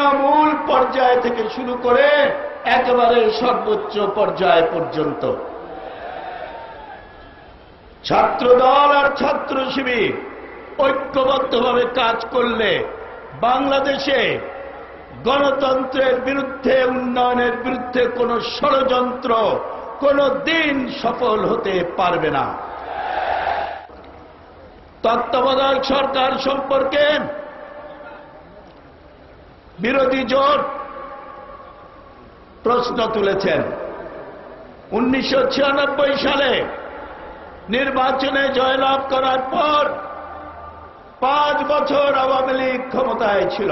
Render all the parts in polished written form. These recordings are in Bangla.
তৃণমূল পর্যায় থেকে শুরু করে একেবারে সর্বোচ্চ পর্যায় পর্যন্ত ছাত্রদল আর ছাত্র শিবির ঐক্যবদ্ধভাবে কাজ করলে বাংলাদেশে গণতন্ত্রের বিরুদ্ধে, উন্নয়নের বিরুদ্ধে কোনো ষড়যন্ত্র কোনো দিন সফল হতে পারবে না। তত্ত্বাবধায়ক সরকার সম্পর্কে বিরোধী জোট প্রশ্ন তুলেছেন। 1996 সালে নির্বাচনে জয়লাভ করার পর 5 বছর আওয়ামী লীগ ক্ষমতায় ছিল।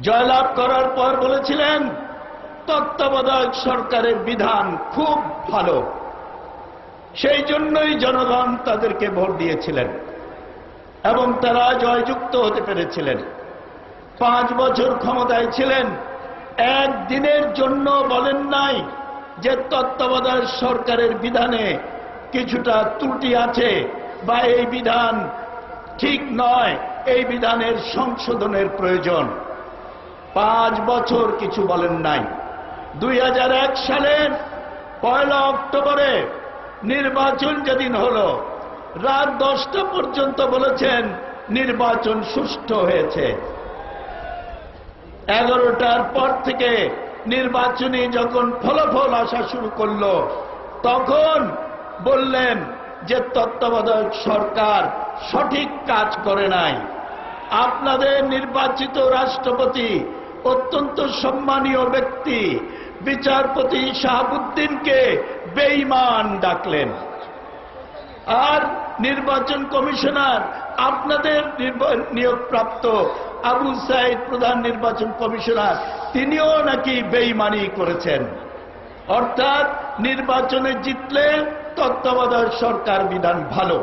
জয়লাভ করার পর বলেছিলেন তত্ত্বাবধায়ক সরকারের বিধান খুব ভালো, সেই জন্যই জনগণ তাদেরকে ভোট দিয়েছিলেন এবং তারা জয়যুক্ত হতে পেরেছিলেন। 5 বছর ক্ষমতায় ছিলেন, একদিনের জন্য বলেন নাই যে তত্ত্বাবধায়ক সরকারের বিধানে কিছুটা ত্রুটি আছে বা এই বিধান ঠিক নয়, এই বিধানের সংশোধনের প্রয়োজন। 5 বছর কিছু বলেন নাই। 2001 সালের 1 অক্টোবরে নির্বাচন যেদিন হল, রাত 10টা পর্যন্ত বলেছেন নির্বাচন সুষ্ঠু হয়েছে। 11টার পর থেকে নির্বাচনী যখন ফলাফল আসা শুরু করল, তখন বললেন যে তত্ত্বাবধায়ক সরকার সঠিক কাজ করে নাই। আপনাদের নির্বাচিত রাষ্ট্রপতি অত্যন্ত সম্মানীয় ব্যক্তি বিচারপতি শাহাবুদ্দিনকে বেঈমান ডাকলেন, আর নির্বাচন কমিশনার আপনাদের নিয়োগপ্রাপ্ত আবু সাইদ প্রধান নির্বাচন কমিশনার, তিনিও নাকি বেঈমানি করেছেন। অর্থাৎ নির্বাচনে জিতলে তত্ত্বাবধায়ক সরকার বিধান ভালো,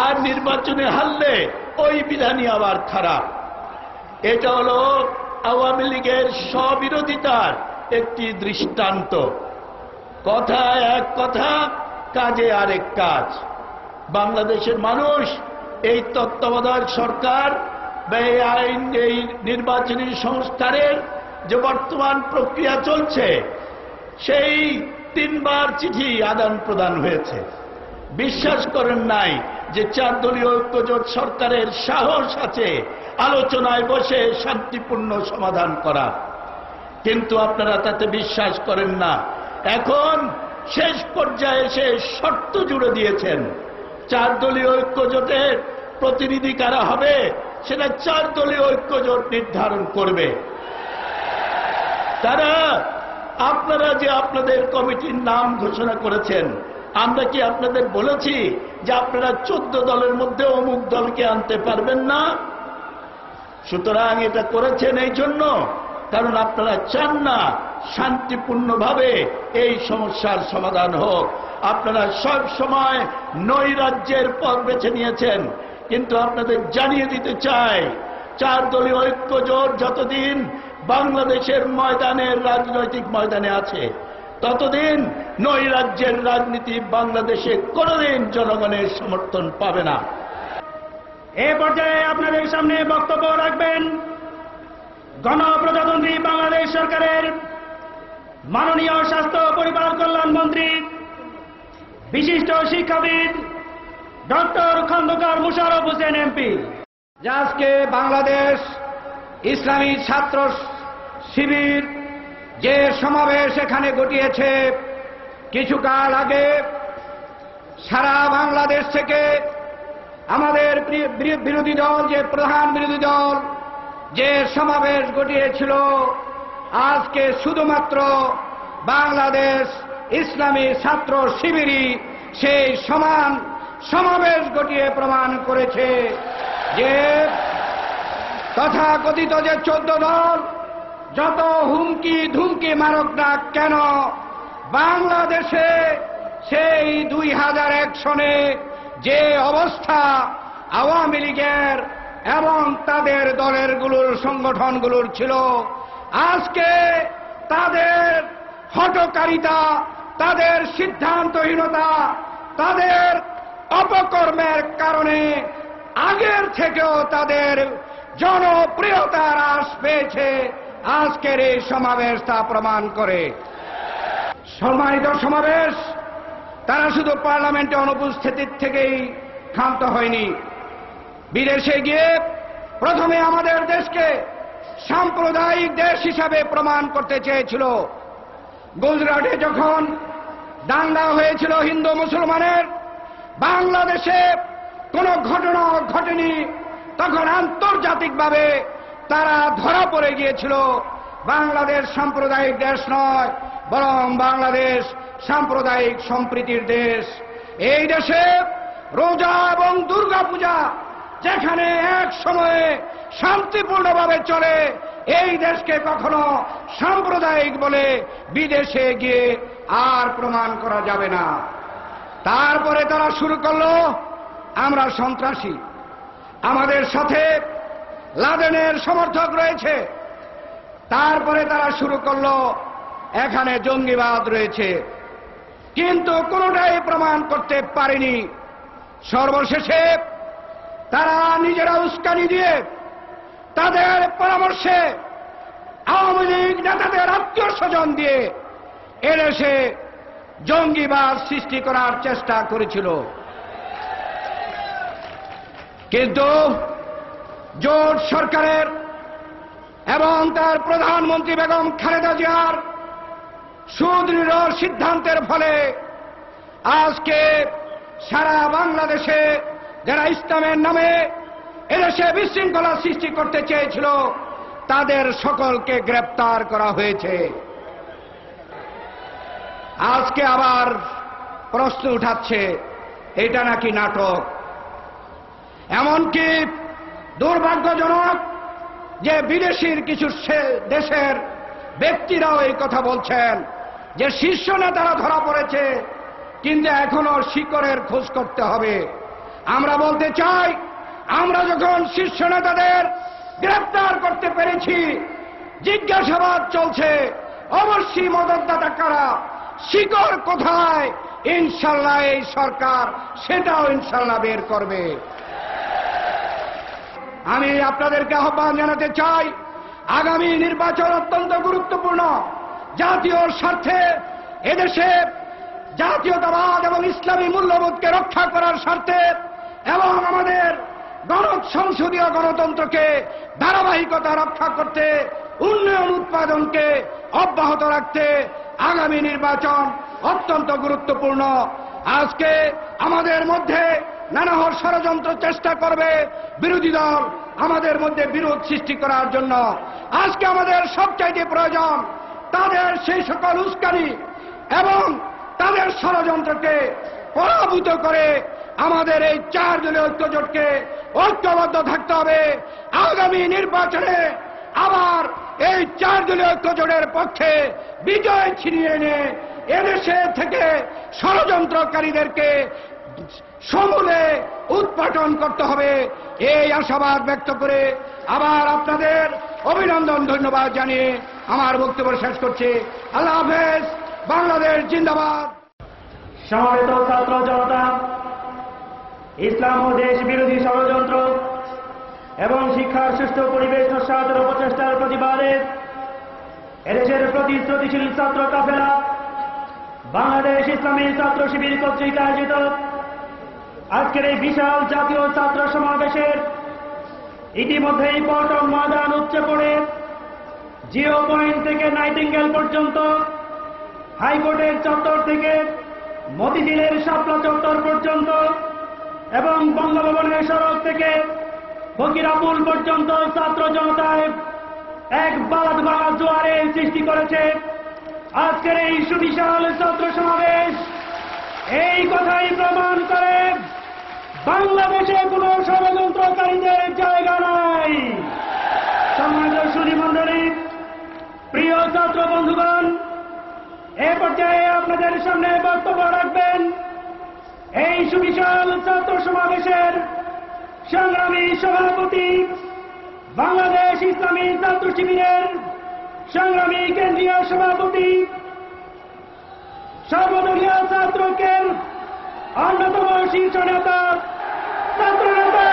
আর নির্বাচনে হারলে ওই বিধানই আবার খারাপ। এটা হলো আওয়ামী লীগের স্ববিরোধিতার একটি দৃষ্টান্ত। কথায় এক কথা, কাজে আরেক কাজ। বাংলাদেশের মানুষ এই তত্ত্বাবধায়ক সরকার বা এই আইন, এই নির্বাচনী সংস্কারের যে বর্তমান প্রক্রিয়া চলছে, সেই 3 বার চিঠি আদান প্রদান হয়েছে। বিশ্বাস করেন নাই যে 4 দলীয় ঐক্যজোট সরকারের সাহস আছে আলোচনায় বসে শান্তিপূর্ণ সমাধান করা, কিন্তু আপনারা তাতে বিশ্বাস করেন না। এখন শেষ পর্যায়ে এসে শর্ত জুড়ে দিয়েছেন। 4 দলীয় ঐক্যজোটের প্রতিনিধি কারা হবে সেটা 4 দলীয় ঐক্যজোট নির্ধারণ করবে। তারা, আপনারা যে আপনাদের কমিটির নাম ঘোষণা করেছেন, আমরা কি আপনাদের বলেছি যে আপনারা 14 দলের মধ্যে অমুক দলকে আনতে পারবেন না? সুতরাং এটা করেছেন এই জন্য কারণ আপনারা চান না শান্তিপূর্ণভাবে এই সমস্যার সমাধান হোক। আপনারা সব সময় নৈরাজ্যের পথ বেছে নিয়েছেন, কিন্তু আপনাদের জানিয়ে দিতে চাই, 4 দলীয় ঐক্যজোট যতদিন বাংলাদেশের ময়দানের রাজনৈতিক ময়দানে আছে, ততদিন নৈরাজ্যের রাজনীতি বাংলাদেশে কোনোদিন জনগণের সমর্থন পাবে না। এ পর্যায়ে আপনাদের সামনে বক্তব্য রাখবেন গণপ্রজাতন্ত্রী বাংলাদেশ সরকারের মাননীয় স্বাস্থ্য ও পরিবার কল্যাণ মন্ত্রী, বিশিষ্ট শিক্ষাবিদ ডক্টর খন্দকার মোশাররফ হোসেন এমপি। আজকে বাংলাদেশ ইসলামী ছাত্র শিবির যে সমাবেশ এখানে ঘটিয়েছে, কিছুকাল আগে সারা বাংলাদেশ থেকে আমাদের বিরোধী দল, যে প্রধান বিরোধী দল যে সমাবেশ ঘটিয়েছিল, আজকে শুধুমাত্র বাংলাদেশ ইসলামী ছাত্র শিবিরই সেই সমান সমাবেশ ঘটিয়ে প্রমাণ করেছে যে তথাকথিত যে 14 দল যত হুমকি ধুমকি মারক না কেন, বাংলাদেশে সেই 2001 সনে যে অবস্থা আওয়ামী লীগের এবং তাদের দলেরগুলোর সংগঠনগুলোর ছিল, আজকে তাদের হঠকারিতা, তাদের সিদ্ধান্তহীনতা, তাদের অপকর্মের কারণে আগের থেকেও তাদের জনপ্রিয়তার হ্রাস পেয়েছে আজকের এই সমাবেশ তা প্রমাণ করে। সম্মানিত সমাবেশ, তারা শুধু পার্লামেন্টে অনুপস্থিতির থেকেই ক্ষান্ত হয়নি, বিদেশে গিয়ে প্রথমে আমাদের দেশকে সাম্প্রদায়িক দেশ হিসাবে প্রমাণ করতে চেয়েছিল। গুজরাটে যখন দাঙ্গা হয়েছিল হিন্দু মুসলমানের, বাংলাদেশে কোনো ঘটনা ঘটেনি, তখন আন্তর্জাতিকভাবে তারা ধরা পড়ে গিয়েছিল। বাংলাদেশ সাম্প্রদায়িক দেশ নয়, বরং বাংলাদেশ সাম্প্রদায়িক সম্প্রীতির দেশ। এই দেশে রোজা এবং দুর্গাপূজা যেখানে এক সময়ে শান্তিপূর্ণভাবে চলে, এই দেশকে কখনো সাম্প্রদায়িক বলে বিদেশে গিয়ে আর প্রমাণ করা যাবে না। তারপরে তারা শুরু করলো আমরা সন্ত্রাসী, আমাদের সাথে লাদেনের সমর্থক রয়েছে। তারপরে তারা শুরু করলো এখানে জঙ্গিবাদ রয়েছে, কিন্তু কোনোটাই প্রমাণ করতে পারেনি। সর্বশেষে তারা নিজেরা উস্কানি দিয়ে তাদের পরামর্শে আওয়ামী লীগ নেতাদের আত্মীয় স্বজন দিয়ে এদেশে জঙ্গিবাদ সৃষ্টি করার চেষ্টা করেছিল। কিন্তু জোট সরকারের এবং তার প্রধানমন্ত্রী বেগম খালেদা জিয়ার সুদৃঢ় সিদ্ধান্তের ফলে আজকে সারা বাংলাদেশে যারা ইসলামের নামে এদেশে বিশৃঙ্খলা সৃষ্টি করতে চেয়েছিল, তাদের সকলকে গ্রেপ্তার করা হয়েছে। আজকে আবার প্রশ্ন উঠাচ্ছে এটা নাকি নাটক। এমনকি দুর্ভাগ্যজনক যে বিদেশির কিছু দেশের ব্যক্তিরাও এই কথা বলছেন যে শীর্ষ নেতারা ধরা পড়েছে, কিন্তু এখনো শিকড়ের খোঁজ করতে হবে। আমরা বলতে চাই, আমরা যখন শীর্ষ নেতাদের গ্রেফতার করতে পেরেছি, জিজ্ঞাসাবাদ চলছে, অবশ্যই মদতদাতা কারা, শিকড় কোথায়, ইনশাল্লাহ এই সরকার সেটাও ইনশাল্লাহ বের করবে। আমি আপনাদেরকে আহ্বান জানাতে চাই, আগামী নির্বাচন অত্যন্ত গুরুত্বপূর্ণ। জাতীয় স্বার্থে এদেশে জাতীয়তাবাদ এবং ইসলামী মূল্যবোধকে রক্ষা করার স্বার্থে এবং আমাদের সংসদীয় গণতন্ত্রকে ধারাবাহিকতা রক্ষা করতে, উন্নয়ন উৎপাদনকে অব্যাহত রাখতে আগামী নির্বাচন অত্যন্ত গুরুত্বপূর্ণ। আজকে আমাদের মধ্যে নানা ষড়যন্ত্র চেষ্টা করবে বিরোধী দল আমাদের মধ্যে বিরোধ সৃষ্টি করার জন্য। আজকে আমাদের সবচাইতে প্রয়োজন তাদের সেই সকল উস্কানি এবং তাদের ষড়যন্ত্রকে পরাভূত করে আমাদের এই 4 দলীয় ঐক্যজোটকে ঐক্যবদ্ধ থাকতে হবে। আগামী নির্বাচনে আবার এই 4 দলীয় ঐক্যজোটের পক্ষে বিজয় ছিনিয়ে এনে এদেশে থেকে ষড়যন্ত্রকারীদেরকে সমূলে উৎপাটন করতে হবে। এই আশাবাদ ব্যক্ত করে আবার আপনাদের অভিনন্দন ধন্যবাদ জানিয়ে আমার বক্তব্য শেষ করছি। আল্লাহ হাফেজ। বাংলাদেশ জিন্দাবাদ। সমাবেত ছাত্র জনতা, ইসলাম ও দেশ বিরোধী ষড়যন্ত্র এবং শিক্ষার সুষ্ঠু পরিবেশ নস্যাতের অপচেষ্টার প্রতিবাদে এদেশের প্রতিশ্রুতিশীল ছাত্র কাফেলা বাংলাদেশ ইসলামী ছাত্র শিবির কর্তৃক আয়োজিত আজকের এই বিশাল জাতীয় ছাত্র সমাবেশের ইতিমধ্যেই পল্টন ময়দান উপচে পড়ে জিরো পয়েন্ট থেকে নাইটিঙ্গেল পর্যন্ত, হাইকোর্টের চত্বর থেকে মতিঝিলের শাপলা চত্বর পর্যন্ত এবং বঙ্গভবনের সড়ক থেকে ফকিরাপুল পর্যন্ত ছাত্র জনতায় এক বাদ ভাঙা জোয়ারে সৃষ্টি করেছে। আজকের এই সুবিশাল ছাত্র সমাবেশ এই কথাই প্রমাণ করে বাংলাদেশে কোন ষড়যন্ত্রকারীদের জায়গা নাই। সম্মানিত সুধীমণ্ডলী, প্রিয় ছাত্র বন্ধুগণ, এ পর্যায়ে আপনাদের সামনে বক্তব্য রাখবেন এই সুবিশাল ছাত্র সমাবেশের সংগ্রামী সভাপতি, বাংলাদেশ ইসলামী ছাত্র শিবিরের সংগ্রামী কেন্দ্রীয় সভাপতি, সর্বদলীয় ছাত্রকের অন্যতম শীর্ষ নেতা, ছাত্র নেতা